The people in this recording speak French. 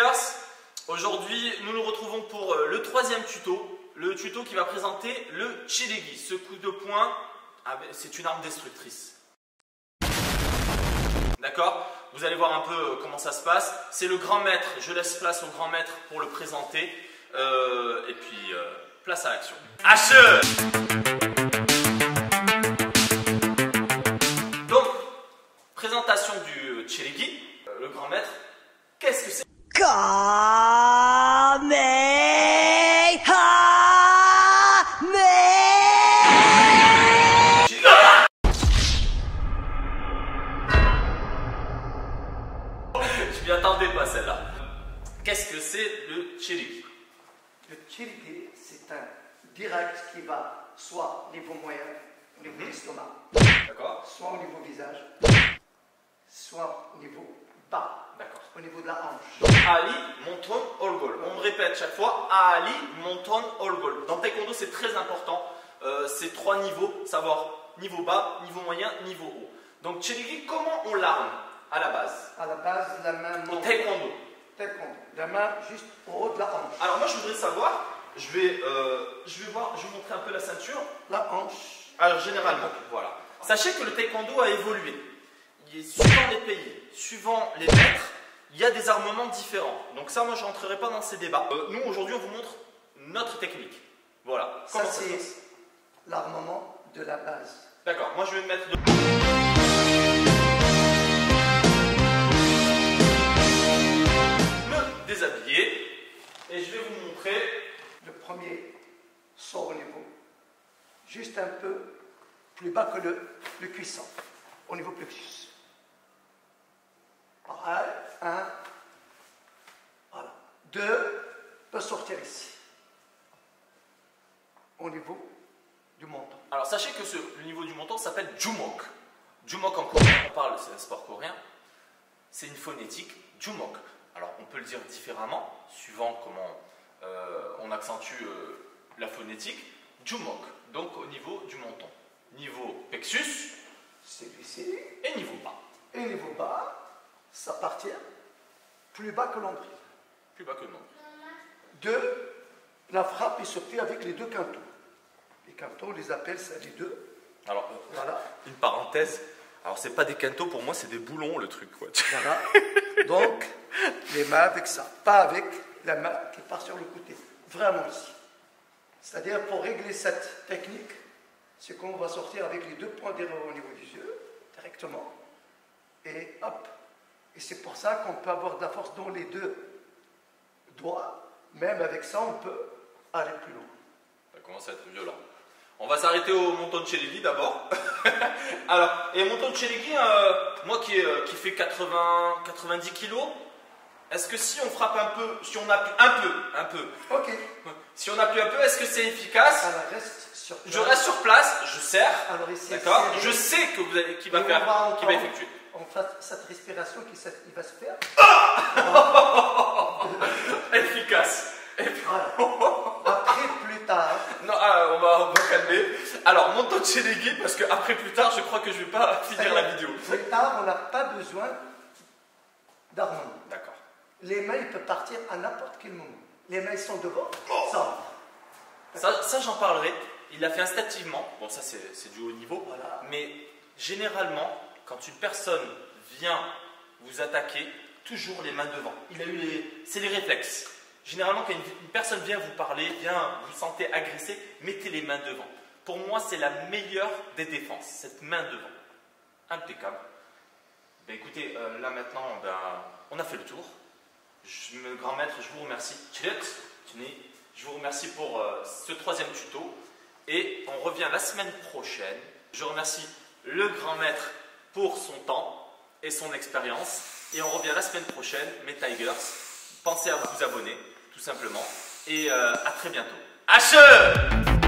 Tigers, aujourd'hui nous nous retrouvons pour le troisième tuto. Le tuto qui va présenter le Chilegi. Ce coup de poing, c'est une arme destructrice. D'accord? Vous allez voir un peu comment ça se passe. C'est le grand maître, je laisse place au grand maître pour le présenter. Et puis, place à l'action. H. Donc, présentation du Chilegi. Le grand maître, qu'est-ce que c'est? Je m'y attendais pas celle-là. Qu'est-ce que c'est le Chilegi? Le Chilegi, c'est un direct qui va soit au niveau moyen, au niveau de l'estomac, soit au niveau visage, soit au niveau bas, au niveau de la hanche. Ali, Monton, All Goal. On me répète chaque fois, Ali, Monton, All Goal. Dans le taekwondo, c'est très important. C'est 3 niveaux, savoir niveau bas, niveau moyen, niveau haut. Donc Chilegi, comment on l'arme à la base? À la base, la main monte. Au taekwondo. Taekwondo. La main juste au haut de la hanche. Alors moi, je voudrais savoir, je vais vous montrer un peu la ceinture. La hanche. Alors généralement, voilà. Sachez que le taekwondo a évolué. Suivant les pays, suivant les maîtres, il y a des armements différents. Donc ça, moi, je rentrerai pas dans ces débats. Nous, aujourd'hui, on vous montre notre technique. Voilà. Ça, c'est l'armement de la base. D'accord. Moi, je vais me mettre... me déshabiller. Et je vais vous montrer... Le premier sort au niveau juste un peu plus bas que le cuisson, au niveau plexus. Voilà, 1, voilà. 2 peut sortir ici, au niveau du menton. Alors sachez que le niveau du menton s'appelle Jumok. Jumok en coréen, on parle, c'est un sport coréen. C'est une phonétique, Jumok. Alors on peut le dire différemment, suivant comment on accentue la phonétique. Jumok, donc au niveau du menton. Niveau plexus, celui-ci. Et niveau bas. Et niveau bas, ça partient plus bas que l'ombril. Plus bas que le nombril. 2, la frappe, il se fait avec les 2 quintaux. Les quintaux, on les appelle ça les 2. Alors, voilà. Une parenthèse. Alors, c'est pas des quintaux, pour moi, c'est des boulons, le truc, quoi. Voilà. Donc, les mains avec ça. Pas avec la main qui part sur le côté. Vraiment ici. C'est-à-dire, pour régler cette technique, c'est qu'on va sortir avec les 2 points d'erreur au niveau des yeux, directement. Et hop. Et c'est pour ça qu'on peut avoir de la force dans les 2 doigts. Même avec ça, on peut aller plus loin. Ça commence à être violent. On va s'arrêter au Monton Chilegi d'abord. Alors, et Monton Chilegi, moi qui fais 90 kilos, est-ce que si on frappe un peu, si on appuie un peu, ok. Si on appuie un peu, est-ce que c'est efficace? Alors, reste sur place. Je reste sur place, je serre. D'accord. Je sais que vous allez, qui va effectuer. On fait cette respiration qui va se faire. Efficace. Voilà. Après, plus tard. Non, on va calmer. Alors, Monton Chilegi, parce que après plus tard, je crois que je ne vais pas finir la vidéo. Plus tard, on n'a pas besoin d'harmonie. D'accord. Les mains, ils peuvent partir à n'importe quel moment. Les mains, ils sont devant, Ça, j'en parlerai. Il l'a fait instinctivement. Bon, ça, c'est du haut niveau. Voilà. Mais généralement, quand une personne vient vous attaquer, toujours les mains devant. C'est les réflexes. Généralement, quand une personne vient vous parler, vous sentez agressé, mettez les mains devant. Pour moi, c'est la meilleure des défenses, cette main devant. Impeccable. Ben, écoutez, là maintenant, on a fait le tour. Grand maître, je vous remercie. Je vous remercie pour ce 3e tuto. Et on revient la semaine prochaine. Je remercie le grand maître pour son temps et son expérience. Et on revient la semaine prochaine, mes Tigers. Pensez à vous abonner, tout simplement. Et à très bientôt. H.